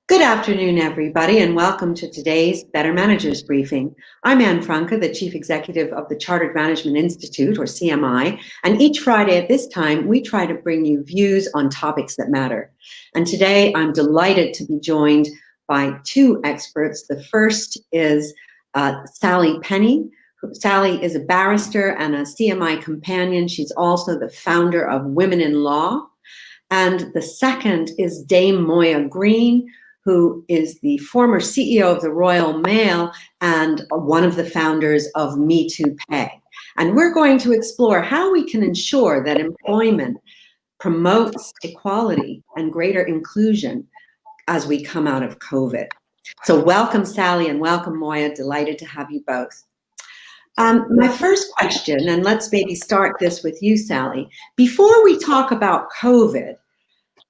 Good afternoon, everybody, and welcome to today's Better Managers Briefing. I'm Anne Francke, the Chief Executive of the Chartered Management Institute, or CMI, and each Friday at this time, we try to bring you views on topics that matter. And today, I'm delighted to be joined by two experts. The first is Sally Penni. Sally is a barrister and a CMI companion. She's also the founder of Women in Law. And the second is Dame Moya Greene, who is the former CEO of the Royal Mail and one of the founders of Me Too Pay. And we're going to explore how we can ensure that employment promotes equality and greater inclusion as we come out of COVID. So welcome, Sally, and welcome, Moya. Delighted to have you both. My first question, and let's maybe start this with you, Sally. Before we talk about COVID,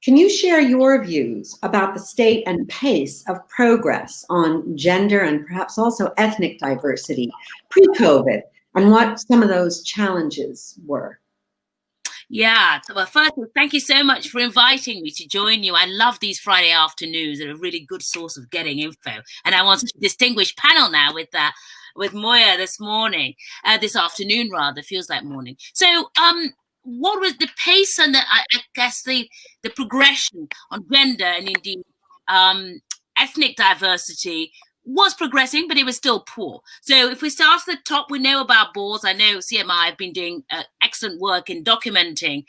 can you share your views about the state and pace of progress on gender and perhaps also ethnic diversity pre-COVID and what some of those challenges were? Yeah, well, first, thank you so much for inviting me to join you. I love these Friday afternoons. They're a really good source of getting info. And I want to distinguish panel now with Moya this afternoon rather, feels like morning. So, what was the pace and I guess the progression on gender and indeed ethnic diversity was progressing, but it was still poor. So if we start at the top, we know about boards. I know CMI have been doing excellent work in documenting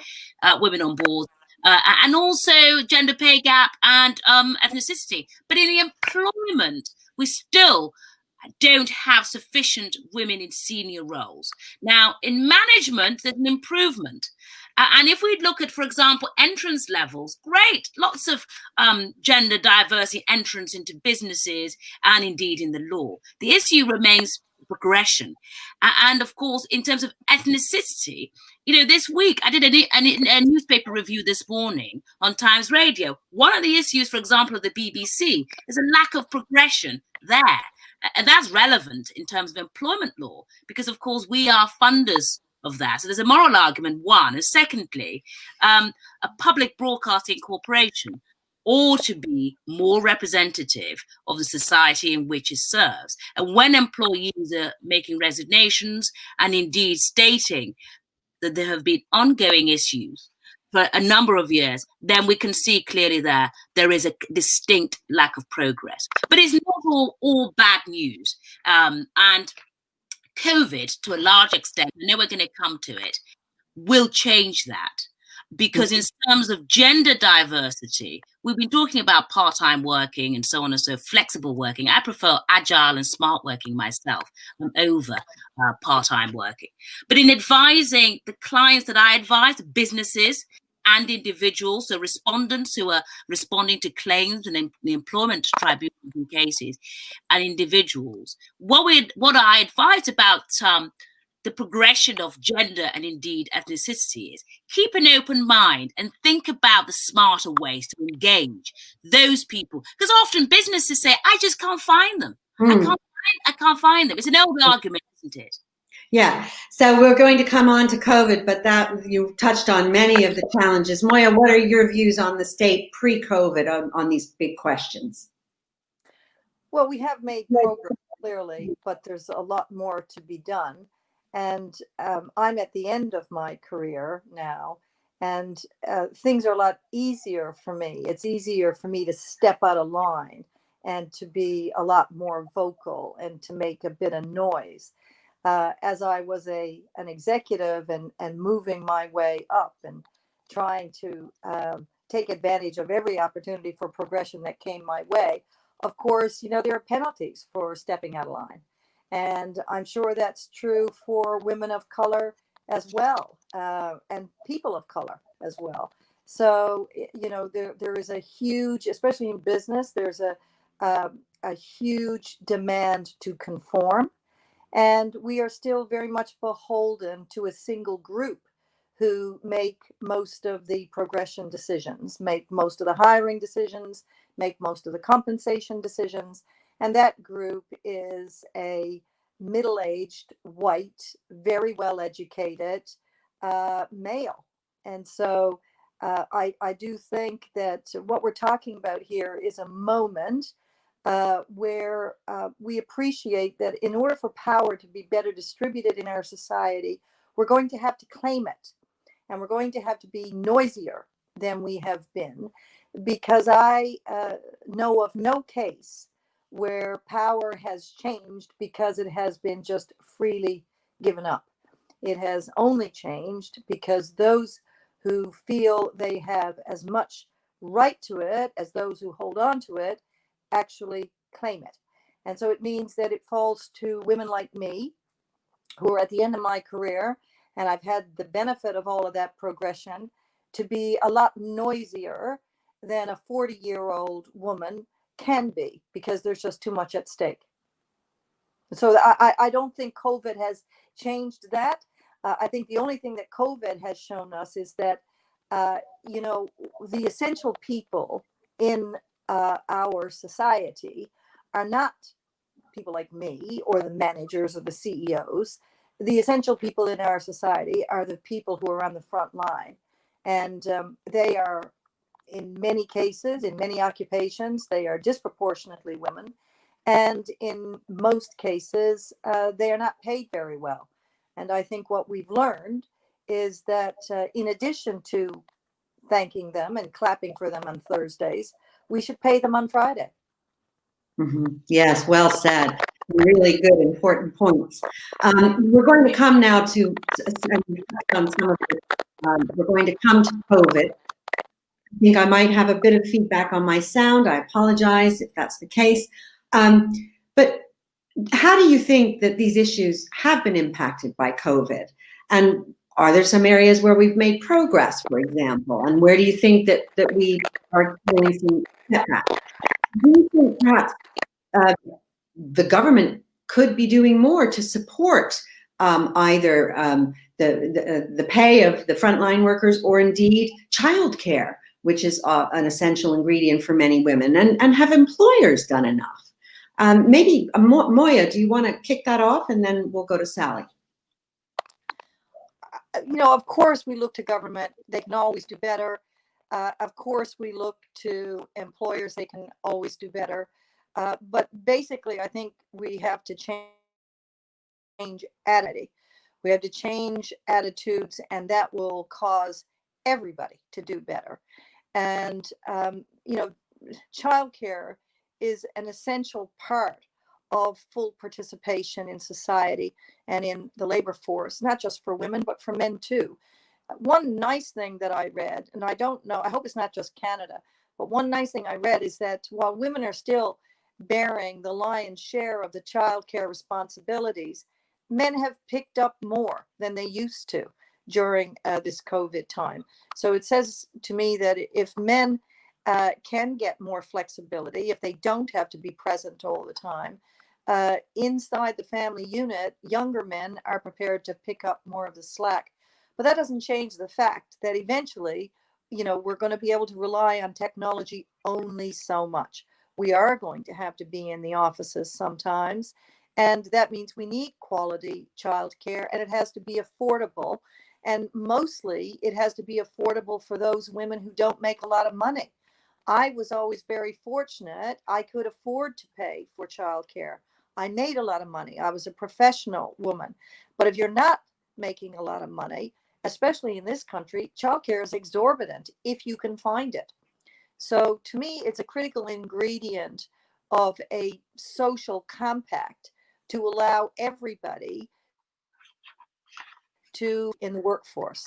women on boards and also gender pay gap and ethnicity. But in the employment, we still don't have sufficient women in senior roles. Now, in management, there's an improvement. And if we look at, for example, entrance levels, great, lots of gender diversity entrance into businesses and indeed in the law. The issue remains progression. And of course, in terms of ethnicity, this week I did a newspaper review this morning on Times Radio. One of the issues, for example, of the BBC is a lack of progression there. And that's relevant in terms of employment law, because, of course, we are funders of that. So there's a moral argument, one. And secondly, a public broadcasting corporation ought to be more representative of the society in which it serves. And when employees are making resignations and indeed stating that there have been ongoing issues for a number of years, then we can see clearly there is a distinct lack of progress. But it's not all bad news. And COVID, to a large extent, I know we're going to come to it, will change that. Because in terms of gender diversity, we've been talking about part-time working and so on and so flexible working. I prefer agile and smart working myself over part-time working. But in advising the clients that I advise, businesses and individuals, so respondents who are responding to claims and the employment tribunals in cases, and individuals, what I advise about the progression of gender and indeed ethnicity is keep an open mind and think about the smarter ways to engage those people. Because often businesses say, I just can't find them. I can't find them. It's an old argument, isn't it? Yeah. So we're going to come on to COVID, but that you touched on many of the challenges. Moya, what are your views on the state pre-COVID on these big questions? Well, we have made progress clearly, but there's a lot more to be done. And I'm at the end of my career now, and things are a lot easier for me. It's easier for me to step out of line and to be a lot more vocal and to make a bit of noise. As I was an executive and moving my way up and trying to take advantage of every opportunity for progression that came my way. Of course, there are penalties for stepping out of line. And I'm sure that's true for women of color as well, and people of color as well. So, there is a huge, especially in business, there's a huge demand to conform. And we are still very much beholden to a single group who make most of the progression decisions, make most of the hiring decisions, make most of the compensation decisions. And that group is a middle-aged, white, very well-educated male. And so I do think that what we're talking about here is a moment where we appreciate that in order for power to be better distributed in our society, we're going to have to claim it. And we're going to have to be noisier than we have been, because I know of no case where power has changed because it has been just freely given up. It has only changed because those who feel they have as much right to it as those who hold on to it actually claim it. And so it means that it falls to women like me, who are at the end of my career, and I've had the benefit of all of that progression, to be a lot noisier than a 40-year-old woman can be, because there's just too much at stake. So I don't think COVID has changed that. I think the only thing that COVID has shown us is that, the essential people in our society are not people like me or the managers or the CEOs. The essential people in our society are the people who are on the front line. And they are, in many cases, in many occupations, they are disproportionately women. And in most cases, they are not paid very well. And I think what we've learned is that in addition to thanking them and clapping for them on Thursdays, we should pay them on Friday. Yes, well said. Really good, important points. We're going to come now to on some of it. We're going to come to COVID. I think I might have a bit of feedback on my sound. I apologize if that's the case. But how do you think that these issues have been impacted by COVID? And are there some areas where we've made progress, for example? And where do you think that we are doing some setbacks? Do you think perhaps the government could be doing more to support either the pay of the frontline workers, or indeed childcare, which is an essential ingredient for many women? And have employers done enough? Maybe Moya, do you want to kick that off, and then we'll go to Sally? Of course, we look to government. They can always do better. Of course, we look to employers. They can always do better. But basically, I think we have to change attitude. We have to change attitudes, and that will cause everybody to do better. And, childcare is an essential part of full participation in society and in the labor force, not just for women, but for men too. One nice thing that I read, and I don't know, I hope it's not just Canada, but one nice thing I read is that while women are still bearing the lion's share of the childcare responsibilities, men have picked up more than they used to during this COVID time. So it says to me that if men can get more flexibility, if they don't have to be present all the time, inside the family unit, younger men are prepared to pick up more of the slack. But that doesn't change the fact that eventually, we're going to be able to rely on technology only so much. We are going to have to be in the offices sometimes. And that means we need quality childcare, and it has to be affordable. And mostly it has to be affordable for those women who don't make a lot of money. I was always very fortunate. I could afford to pay for childcare. I made a lot of money. I was a professional woman. But if you're not making a lot of money, especially in this country, childcare is exorbitant if you can find it. So to me, it's a critical ingredient of a social compact to allow everybody to in the workforce.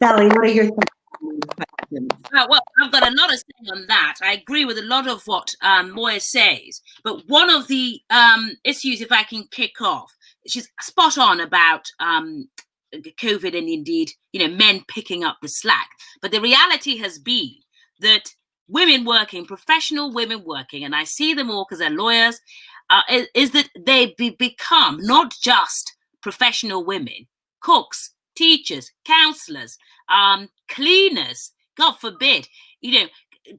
Sally, what are your thoughts on these questions? Well, I've got a lot to say on that. I agree with a lot of what Moya says, but one of the issues, if I can kick off, she's spot on about COVID and indeed, men picking up the slack. But the reality has been that women working, professional women working, and I see them all because they're lawyers, is that they become not just professional women, cooks, teachers, counselors, cleaners, God forbid,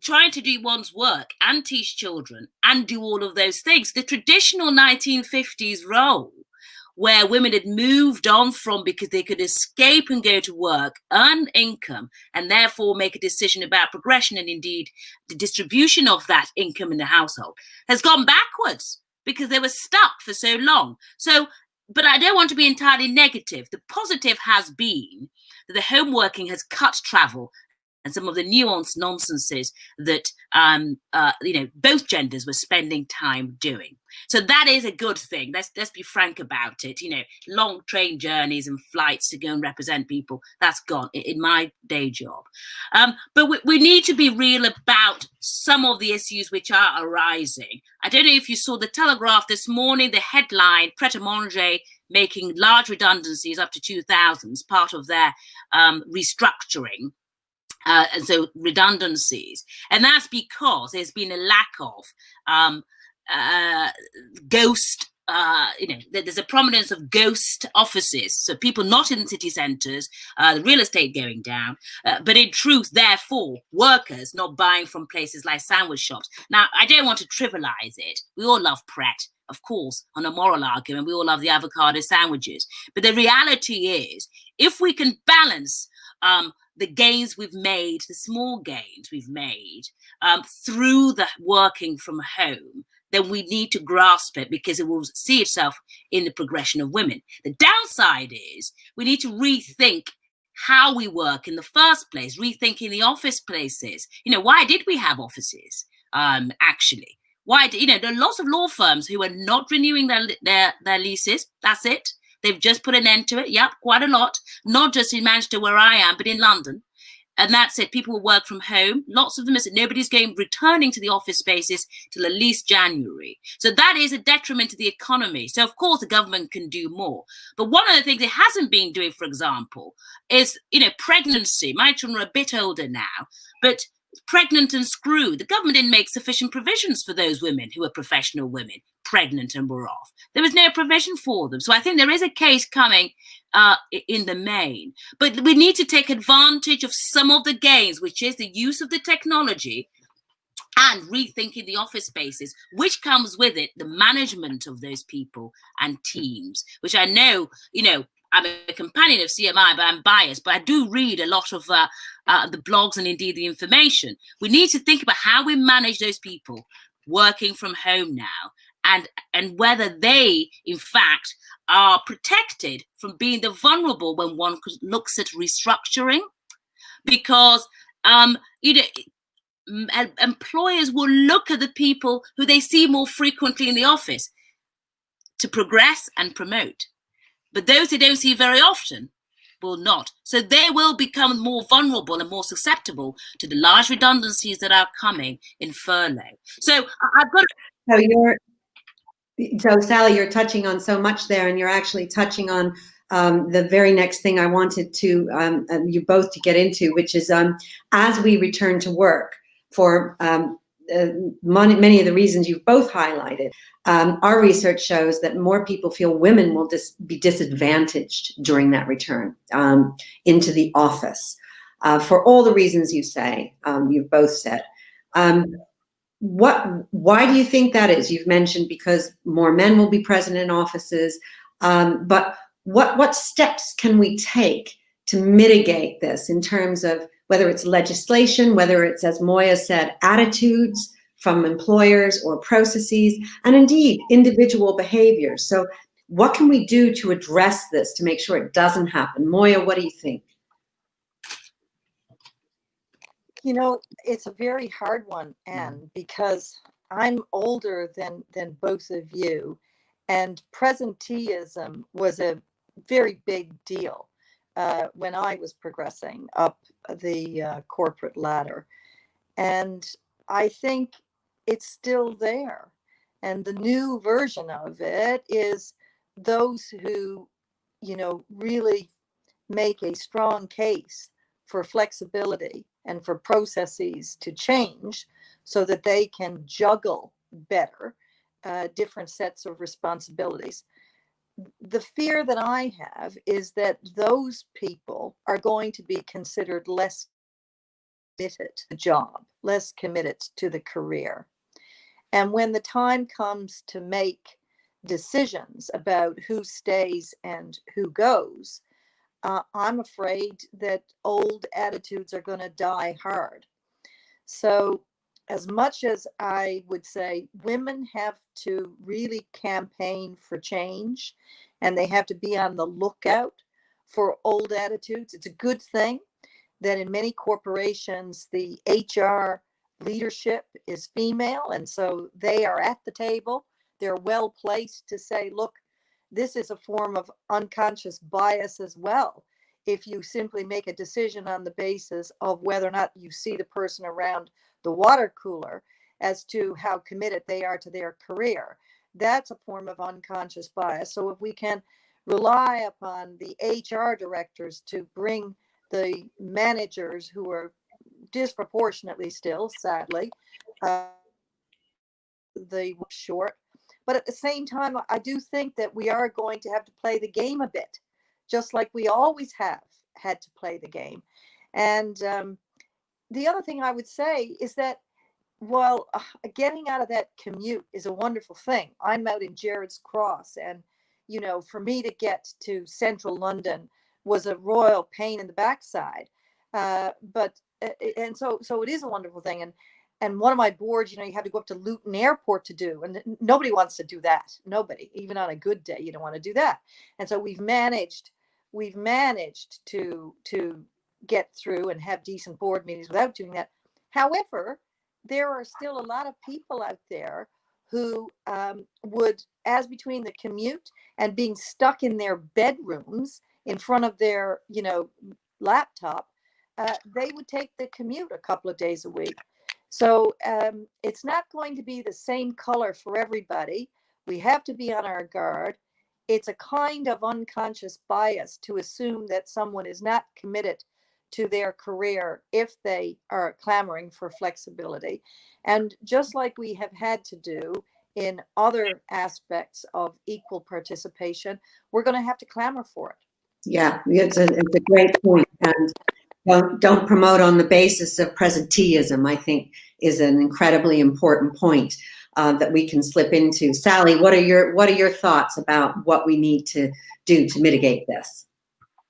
trying to do one's work and teach children and do all of those things. The traditional 1950s role where women had moved on from because they could escape and go to work, earn income, and therefore make a decision about progression and indeed the distribution of that income in the household has gone backwards because they were stuck for so long. So, but I don't want to be entirely negative. The positive has been that the home working has cut travel and some of the nuanced nonsenses that both genders were spending time doing. So that is a good thing. Let's be frank about it. Long train journeys and flights to go and represent people, that's gone in my day job. But we need to be real about some of the issues which are arising. I don't know if you saw the Telegraph this morning, the headline, Pret-a-Manger making large redundancies up to 2,000 as part of their restructuring. And so redundancies, and that's because there's been a lack of ghost. There's a prominence of ghost offices, so people not in city centres, the real estate going down, but in truth, therefore, workers not buying from places like sandwich shops. Now, I don't want to trivialise it. We all love Pret, of course, on a moral argument. We all love the avocado sandwiches, but the reality is, if we can balance the gains we've made, the small gains we've made through the working from home, then we need to grasp it because it will see itself in the progression of women. The downside is we need to rethink how we work in the first place, rethinking the office places. Why did we have offices, actually? Why, there are lots of law firms who are not renewing their leases. That's it. They've just put an end to it. Yep, quite a lot. Not just in Manchester where I am, but in London. And that's it. People will work from home. Lots of them, nobody's returning to the office spaces till at least January. So that is a detriment to the economy. So of course the government can do more. But one of the things it hasn't been doing, for example, is, pregnancy. My children are a bit older now, but pregnant and screwed. The government didn't make sufficient provisions for those women who were professional women, pregnant and were off. There was no provision for them. So I think there is a case coming in the main. But we need to take advantage of some of the gains, which is the use of the technology and rethinking the office spaces, which comes with it the management of those people and teams, which I know, I'm a companion of CCMI, but I'm biased, but I do read a lot of the blogs and indeed the information. We need to think about how we manage those people working from home now and whether they, in fact, are protected from being the vulnerable when one looks at restructuring. Because, employers will look at the people who they see more frequently in the office to progress and promote. But those they don't see very often will not. So they will become more vulnerable and more susceptible to the large redundancies that are coming in furlough. So I've got So Sally, you're touching on so much there, and you're actually touching on the very next thing I wanted to you both to get into, which is as we return to work for many of the reasons you've both highlighted, our research shows that more people feel women will be disadvantaged during that return into the office for all the reasons you've both said. Why do you think that is? You've mentioned because more men will be present in offices, but what steps can we take to mitigate this in terms of whether it's legislation, whether it's, as Moya said, attitudes from employers or processes, and indeed individual behaviors? So what can we do to address this to make sure it doesn't happen? Moya, what do you think? It's a very hard one, Anne, because I'm older than both of you, and presenteeism was a very big deal when I was progressing up the corporate ladder. And I think it's still there. And the new version of it is those who, really make a strong case for flexibility and for processes to change so that they can juggle better different sets of responsibilities. The fear that I have is that those people are going to be considered less committed to the job, less committed to the career. And when the time comes to make decisions about who stays and who goes, I'm afraid that old attitudes are going to die hard. So, as much as I would say women have to really campaign for change and they have to be on the lookout for old attitudes, it's a good thing that in many corporations, the HR leadership is female. And so they are at the table. They're well placed to say, look, this is a form of unconscious bias as well. If you simply make a decision on the basis of whether or not you see the person around the water cooler as to how committed they are to their career, that's a form of unconscious bias. So if we can rely upon the HR directors to bring the managers who are disproportionately still, sadly, the short. But at the same time, I do think that we are going to have to play the game a bit, just like we always have had to play the game. And the other thing I would say is that while getting out of that commute is a wonderful thing, I'm out in Gerrards Cross, and for me to get to central London was a royal pain in the backside. But so it is a wonderful thing. And one of my boards, you have to go up to Luton Airport to do, and nobody wants to do that. Nobody, even on a good day, you don't want to do that. And so we've managed to get through and have decent board meetings without doing that. However, there are still a lot of people out there who would, as between the commute and being stuck in their bedrooms in front of their, laptop, they would take the commute a couple of days a week. So it's not going to be the same color for everybody. We have to be on our guard. It's a kind of unconscious bias to assume that someone is not committed to their career if they are clamoring for flexibility. And just like we have had to do in other aspects of equal participation, we're going to have to clamor for it. Yeah, it's a great point. And don't promote on the basis of presenteeism, I think, is an incredibly important point that we can slip into. Sally, what are your thoughts about what we need to do to mitigate this?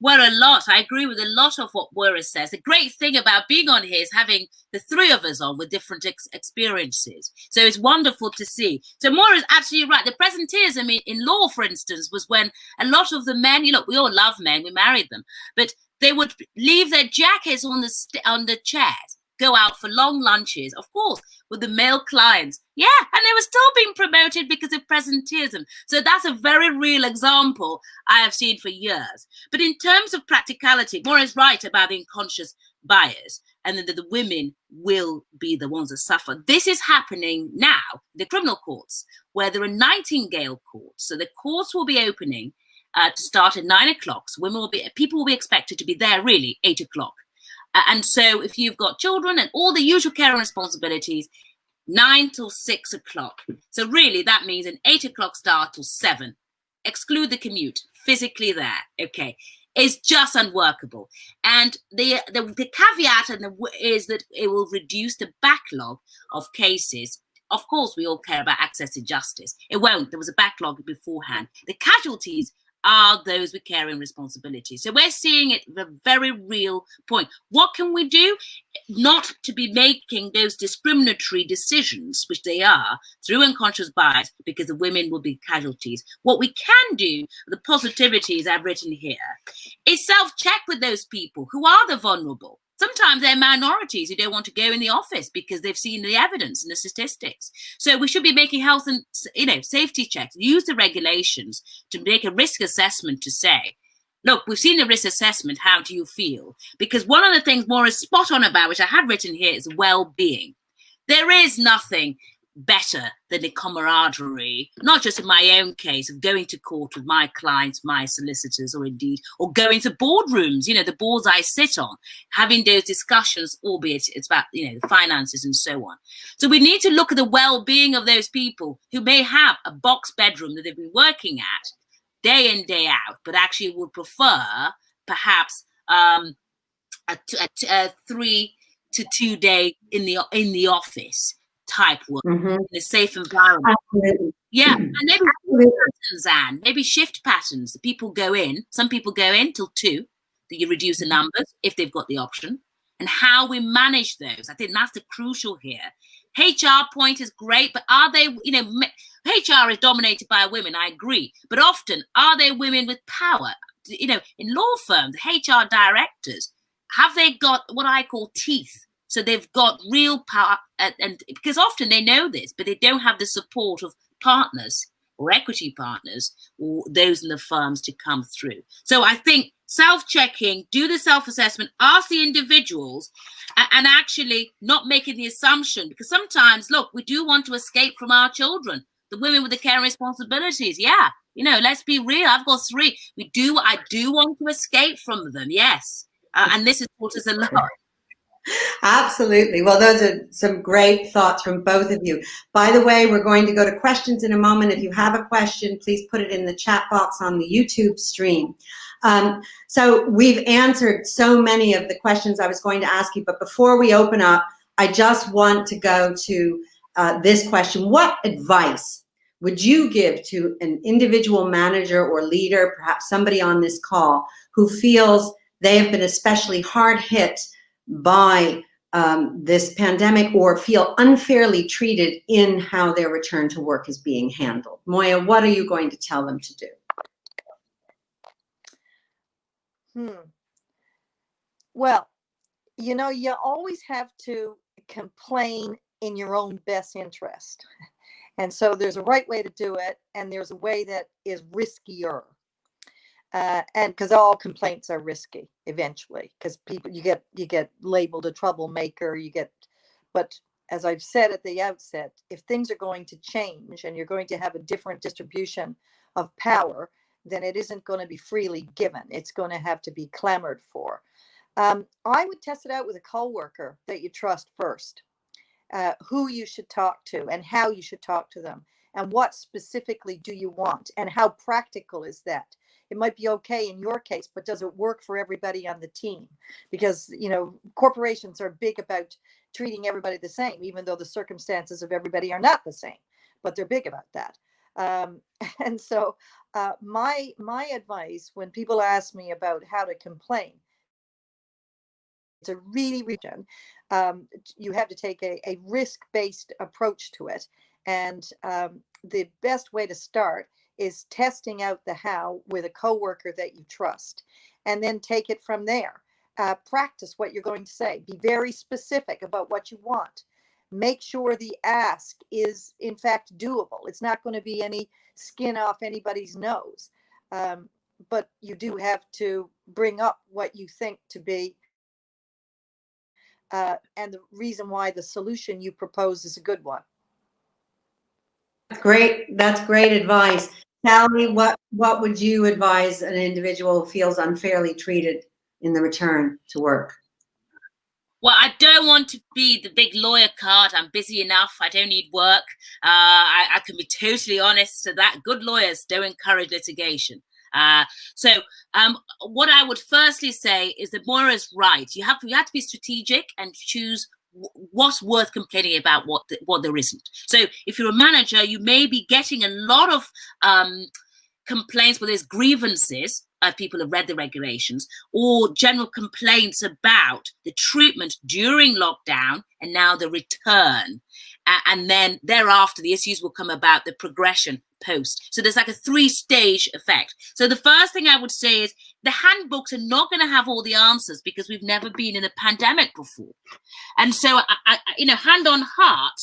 Well, a lot. I agree with a lot of what Moya says. The great thing about being on here is having the three of us on with different experiences. So it's wonderful to see. So Moya is absolutely right. The presenteeism in law, for instance, was when a lot of the men, we all love men, we married them, but they would leave their jackets on the chairs, go out for long lunches, of course, with the male clients. Yeah, and they were still being promoted because of presenteeism. So that's a very real example I have seen for years. But in terms of practicality, Moya is right about the unconscious bias, and that the women will be the ones that suffer. This is happening now, the criminal courts, where there are Nightingale courts. So the courts will be opening to start at 9 o'clock. So people will be expected to be there really 8 o'clock. And so if you've got children and all the usual care and responsibilities, 9 till 6 o'clock. So really that means an 8 o'clock start till 7. Exclude the commute, physically there, okay. It's just unworkable. And the caveat is that it will reduce the backlog of cases. Of course, we all care about access to justice. It won't. There was a backlog beforehand. The casualties are those with caring responsibility. So we're seeing it the very real point. What can we do? Not to be making those discriminatory decisions, which they are, through unconscious bias, because the women will be casualties. What we can do, the positivities I've written here, is self-check with those people who are the vulnerable. Sometimes they're minorities who don't want to go in the office because they've seen the evidence and the statistics. So we should be making health and safety checks, use the regulations to make a risk assessment to say, look, we've seen the risk assessment. How do you feel? Because one of the things Moya is spot on about, which I had written here, is well-being. There is nothing better than the camaraderie, not just in my own case of going to court with my clients, my solicitors, or going to boardrooms, the boards I sit on, having those discussions, albeit it's about, the finances and so on. So we need to look at the well-being of those people who may have a box bedroom that they've been working at day in, day out, but actually would prefer perhaps a 3 to 2 day in the office type work, in a safe environment. Absolutely. Yeah, and maybe patterns, Anne, maybe shift patterns. People go in, some people go in till 2, that you reduce the numbers if they've got the option, and how we manage those. I think that's the crucial here. HR point is great, but are they, HR is dominated by women, I agree, but often are they women with power? In law firms, HR directors, have they got what I call teeth? So they've got real power, and because often they know this, but they don't have the support of partners or equity partners or those in the firms to come through. So I think self-checking, do the self-assessment, ask the individuals, and actually not making the assumption, because sometimes, look, we do want to escape from our children, the women with the care responsibilities. Yeah, let's be real. I've got 3. I do want to escape from them. Yes. And this has taught us a lot. Absolutely. Well, those are some great thoughts from both of you. By the way, we're going to go to questions in a moment. If you have a question, please put it in the chat box on the YouTube stream. So we've answered so many of the questions I was going to ask you, but before we open up, I just want to go to this question. What advice would you give to an individual manager or leader, perhaps somebody on this call, who feels they have been especially hard hit by this pandemic or feel unfairly treated in how their return to work is being handled? Moya, what are you going to tell them to do? Well, you always have to complain in your own best interest. And so there's a right way to do it, and there's a way that is riskier. And because all complaints are risky eventually, because people, you get labeled a troublemaker, but as I've said at the outset, if things are going to change and you're going to have a different distribution of power, then it isn't going to be freely given. It's going to have to be clamored for. I would test it out with a coworker that you trust first, who you should talk to and how you should talk to them, and what specifically do you want, and how practical is that? It might be okay in your case, but does it work for everybody on the team? Because, corporations are big about treating everybody the same, even though the circumstances of everybody are not the same, but they're big about that. And so my advice when people ask me about how to complain, it's a really region. You have to take a risk-based approach to it. And the best way to start is testing out the how with a coworker that you trust, and then take it from there. Practice what you're going to say. Be very specific about what you want. Make sure the ask is, in fact, doable. It's not going to be any skin off anybody's nose. But you do have to bring up what you think to be and the reason why the solution you propose is a good one. That's great. That's great advice. Sally, what would you advise an individual who feels unfairly treated in the return to work? Well, I don't want to be the big lawyer card. I'm busy enough. I don't need work. I can be totally honest to that. Good lawyers don't encourage litigation. So what I would firstly say is that Moya is right. You have to be strategic and choose what's worth complaining about, what there isn't. So if you're a manager, you may be getting a lot of complaints where there's grievances. People have read the regulations, or general complaints about the treatment during lockdown and now the return. And then thereafter, the issues will come about the progression post. So there's like a 3-stage effect. So the first thing I would say is the handbooks are not going to have all the answers because we've never been in a pandemic before. And so, hand on heart,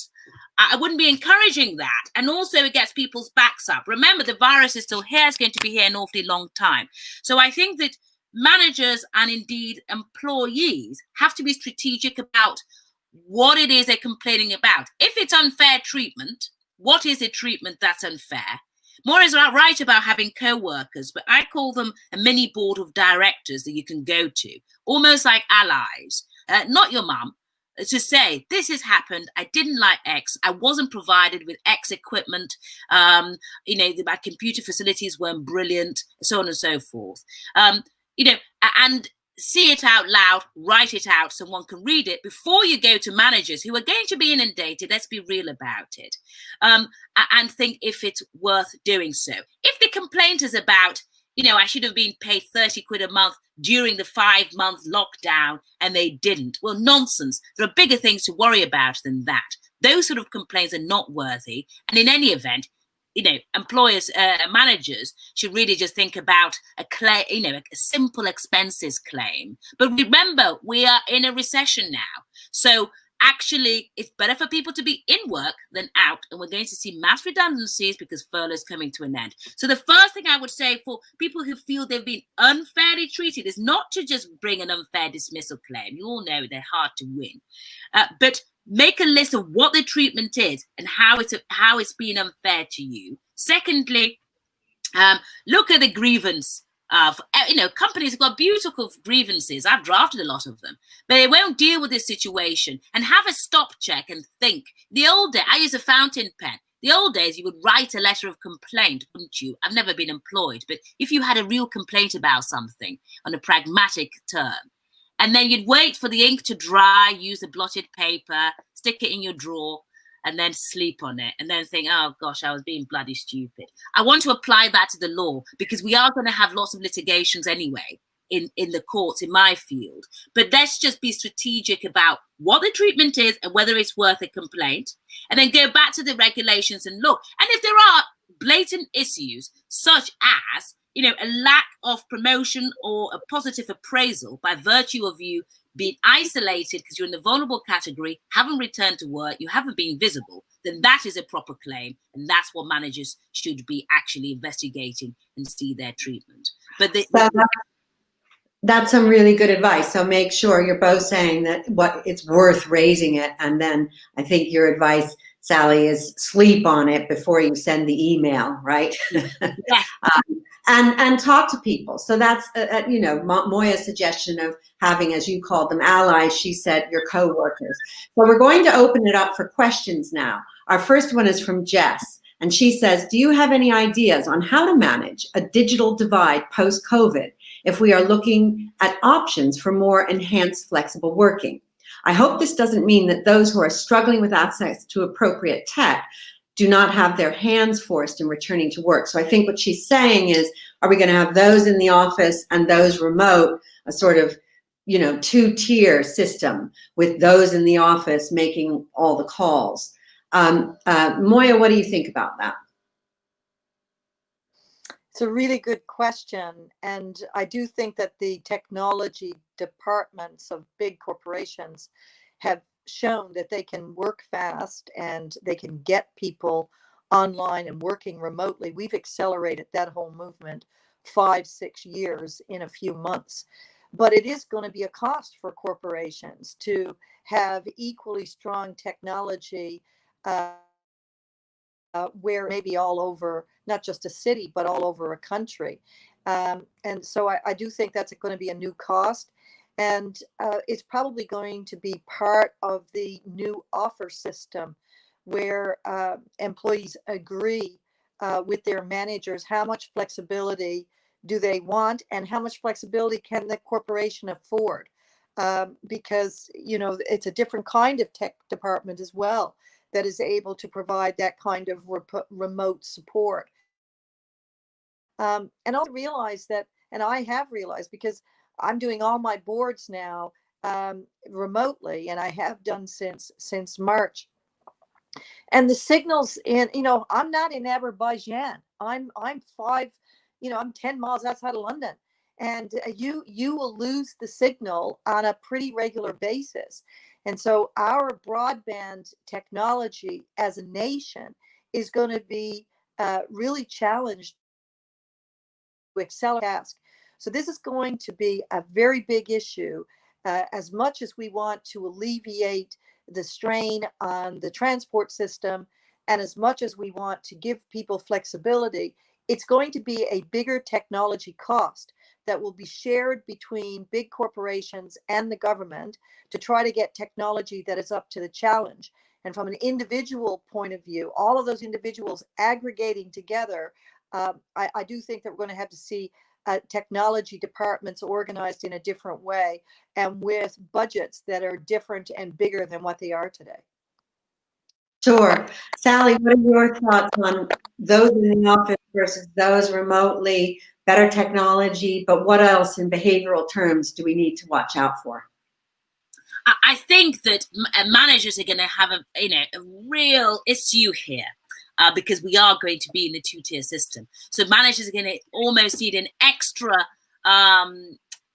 I wouldn't be encouraging that. And also it gets people's backs up. Remember, the virus is still here. It's going to be here an awfully long time. So I think that managers and indeed employees have to be strategic about what it is they're complaining about. If it's unfair treatment, what is the treatment that's unfair? Moya is right about having co-workers, but I call them a mini board of directors that you can go to, almost like allies, not your mum, to say, this has happened, I didn't like X, I wasn't provided with X equipment, my computer facilities weren't brilliant, so on and so forth. And see it out loud, write it out so one can read it before you go to managers who are going to be inundated, let's be real about it, and think if it's worth doing so. If the complaint is about, I should have been paid 30 quid a month during the 5-month lockdown and they didn't, well, nonsense. There are bigger things to worry about than that. Those sort of complaints are not worthy. And in any event, employers, managers should really just think about a simple expenses claim. But remember, we are in a recession now. So actually, it's better for people to be in work than out. And we're going to see mass redundancies because furlough is coming to an end. So the first thing I would say for people who feel they've been unfairly treated is not to just bring an unfair dismissal claim. You all know they're hard to win. But make a list of what the treatment is and how it's been unfair to you. Secondly, look at the grievance. Companies have got beautiful grievances. I've drafted a lot of them, but they won't deal with this situation and have a stop check and think. The old day, I use a fountain pen. The old days, you would write a letter of complaint, wouldn't you? I've never been employed, but if you had a real complaint about something on a pragmatic term, and then you'd wait for the ink to dry, use a blotted paper, stick it in your drawer, and then sleep on it, and then think, oh gosh, I was being bloody stupid. I want to apply that to the law because we are going to have lots of litigations anyway in the courts in my field. But let's just be strategic about what the treatment is and whether it's worth a complaint, and then go back to the regulations and look. And if there are blatant issues such as a lack of promotion or a positive appraisal by virtue of you being isolated because you're in the vulnerable category, haven't returned to work, you haven't been visible, then that is a proper claim. And that's what managers should be actually investigating and see their treatment. But that's some really good advice. So make sure you're both saying that it's worth raising it. And then I think your advice, Sally, is sleep on it before you send the email, right? Yeah. And talk to people. So that's, Moya's suggestion of having, as you called them, allies. She said your co-workers. So we're going to open it up for questions now. Our first one is from Jess. And she says, do you have any ideas on how to manage a digital divide post-COVID if we are looking at options for more enhanced flexible working? I hope this doesn't mean that those who are struggling with access to appropriate tech do not have their hands forced in returning to work. So I think what she's saying is, are we going to have those in the office and those remote, a sort of, two-tier system with those in the office making all the calls? Moya, what do you think about that? It's a really good question. And I do think that the technology departments of big corporations have shown that they can work fast and they can get people online and working remotely. We've accelerated that whole movement 5-6 years in a few months. But it is going to be a cost for corporations to have equally strong technology where maybe all over, not just a city, but all over a country. And so I do think that's going to be a new cost. And it's probably going to be part of the new offer system where employees agree with their managers how much flexibility do they want and how much flexibility can the corporation afford. Because, it's a different kind of tech department as well that is able to provide that kind of remote support. And I'll realize that, and I have realized because I'm doing all my boards now remotely, and I have done since March. And the signals in, I'm not in Azerbaijan. I'm 10 miles outside of London, and you will lose the signal on a pretty regular basis. And so our broadband technology as a nation is going to be really challenged to accelerate task. So this is going to be a very big issue. As much as we want to alleviate the strain on the transport system, and as much as we want to give people flexibility, it's going to be a bigger technology cost that will be shared between big corporations and the government to try to get technology that is up to the challenge. And from an individual point of view, all of those individuals aggregating together, I do think that we're going to have to see technology departments organized in a different way and with budgets that are different and bigger than what they are today. Sure. Sally, what are your thoughts on those in the office versus those remotely, better technology, but what else in behavioral terms do we need to watch out for? I think that managers are going to have a real issue here. Because we are going to be in a two-tier system. So managers are going to almost need an extra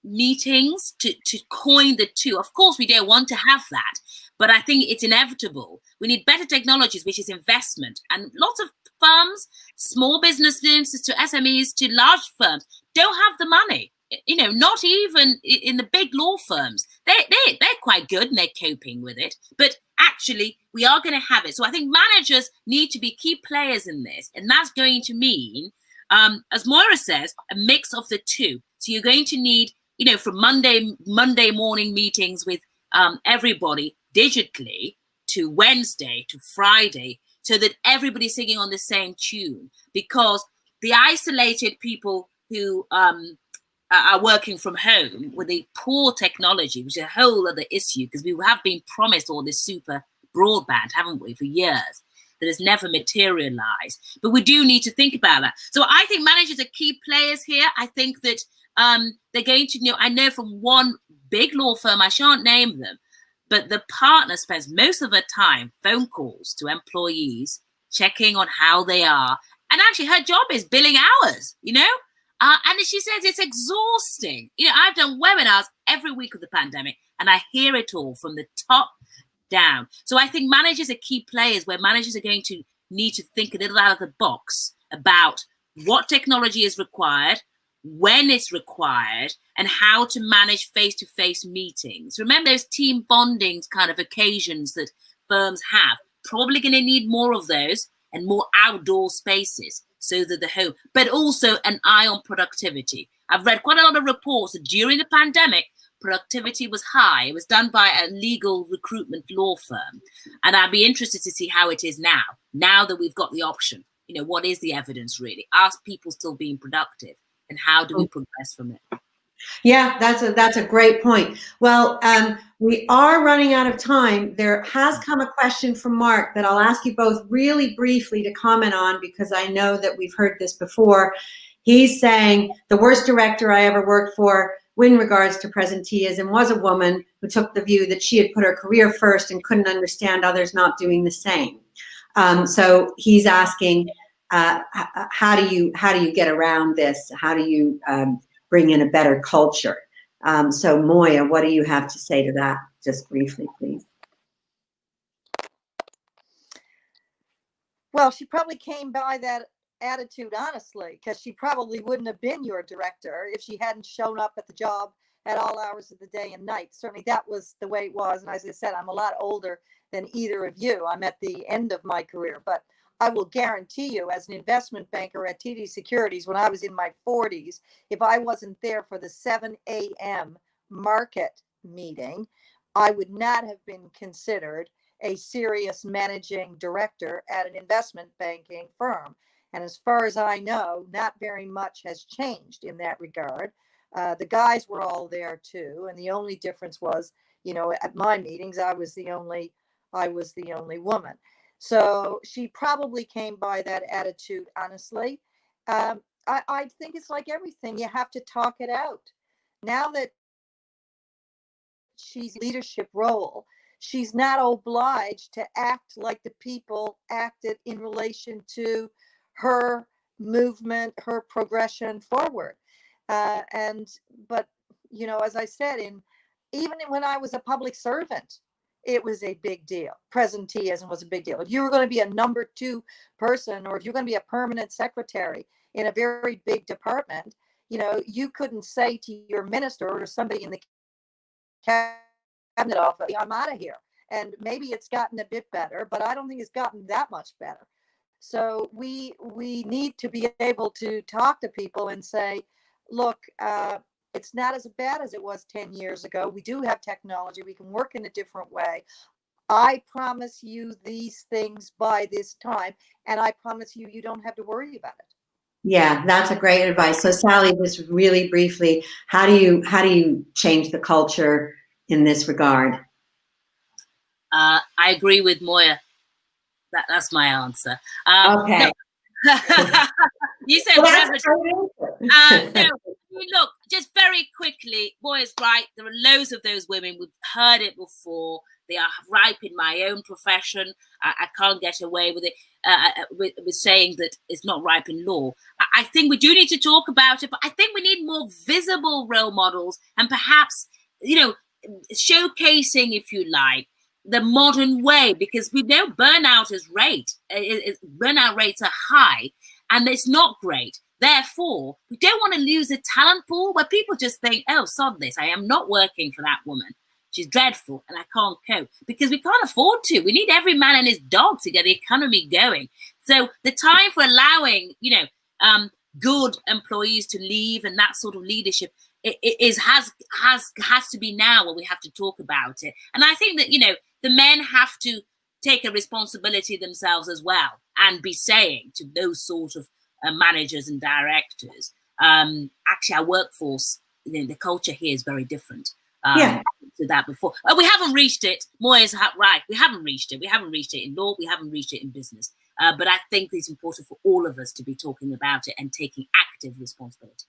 meetings to coin the two. Of course, we don't want to have that, but I think it's inevitable. We need better technologies, which is investment. And lots of firms, small businesses to SMEs to large firms, don't have the money. Not even in the big law firms. They're quite good and they're coping with it. But actually, we are going to have it. So I think managers need to be key players in this. And that's going to mean, as Moya says, a mix of the two. So you're going to need, from Monday morning meetings with everybody digitally to Wednesday to Friday, so that everybody's singing on the same tune. Because the isolated people who are working from home with a poor technology, which is a whole other issue, because we have been promised all this super broadband, haven't we, for years, that has never materialized. But we do need to think about that. So I think managers are key players here. I think that they're going to, I know from one big law firm, I shan't name them, but the partner spends most of her time phone calls to employees, checking on how they are. And actually her job is billing hours, and she says it's exhausting. I've done webinars every week of the pandemic, and I hear it all from the top down. So I think managers are key players, where managers are going to need to think a little out of the box about what technology is required, when it's required, and how to manage face-to-face meetings. Remember those team bonding kind of occasions that firms have? Probably going to need more of those and more outdoor spaces. So that the home, but also an eye on productivity. I've read quite a lot of reports that during the pandemic, productivity was high. It was done by a legal recruitment law firm. And I'd be interested to see how it is now that we've got the option. What is the evidence really? Are people still being productive? And how do we progress from it? Yeah, that's a great point. Well, we are running out of time. There has come a question from Mark that I'll ask you both really briefly to comment on, because I know that we've heard this before. He's saying the worst director I ever worked for in regards to presenteeism was a woman who took the view that she had put her career first and couldn't understand others not doing the same. So he's asking, how do you get around this? How do you bring in a better culture? So Moya, what do you have to say to that? Just briefly, please. Well, she probably came by that attitude honestly, because she probably wouldn't have been your director if she hadn't shown up at the job at all hours of the day and night. Certainly that was the way it was. And as I said, I'm a lot older than either of you. I'm at the end of my career, but I will guarantee you, as an investment banker at TD Securities, when I was in my 40s, if I wasn't there for the 7 a.m. market meeting, I would not have been considered a serious managing director at an investment banking firm. And as far as I know, not very much has changed in that regard. The guys were all there too. And the only difference was, at my meetings, I was the only woman. So she probably came by that attitude, honestly. I think it's like everything. You have to talk it out. Now that she's leadership role, she's not obliged to act like the people acted in relation to her movement, her progression forward. But as I said, even when I was a public servant, it was a big deal. Presenteeism was a big deal. If you were going to be a number 2 person, or if you're going to be a permanent secretary in a very big department, you know, you couldn't say to your minister or to somebody in the cabinet office, I'm out of here. And maybe it's gotten a bit better, but I don't think it's gotten that much better. So we need to be able to talk to people and say, look, it's not as bad as it was 10 years ago. We do have technology. We can work in a different way. I promise you these things by this time, and I promise you, you don't have to worry about it. Yeah, that's a great advice. So Sally, just really briefly, how do you change the culture in this regard? I agree with Moya. That's my answer. Okay. No. You said Well, that's a great answer. no, look, just very quickly, Moya's right. There are loads of those women. We've heard it before. They are ripe in my own profession. I can't get away with it, with saying that it's not ripe in law. I think we do need to talk about it, but I think we need more visible role models, and perhaps, you know, showcasing, if you like, the modern way, because we know burnout rates are high, and it's not great. Therefore, we don't want to lose a talent pool where people just think, oh, sod this, I am not working for that woman. She's dreadful and I can't cope, because we can't afford to. We need every man and his dog to get the economy going. So the time for allowing, you know, good employees to leave and that sort of leadership has to be now, when we have to talk about it. And I think that, you know, the men have to take a responsibility themselves as well, and be saying to those sort of managers and directors, actually our workforce, you know, the culture here is very different to that before. We haven't reached it. Moya's right. We haven't reached it. We haven't reached it in law. We haven't reached it in business. But I think it's important for all of us to be talking about it and taking active responsibility.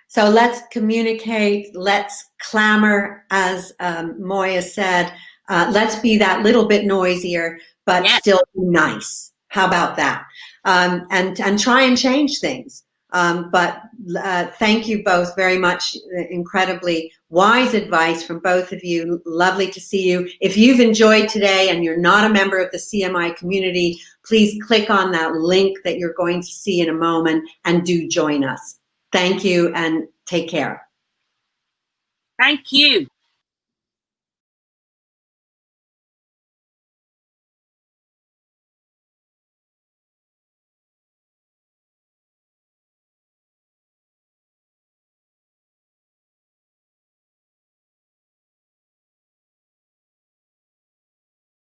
So let's communicate, let's clamor, as Moya said, let's be that little bit noisier, but still be nice. How about that? And try and change things. But thank you both very much. Incredibly wise advice from both of you. Lovely to see you. If you've enjoyed today and you're not a member of the CMI community, please click on that link that you're going to see in a moment and do join us. Thank you and take care. Thank you.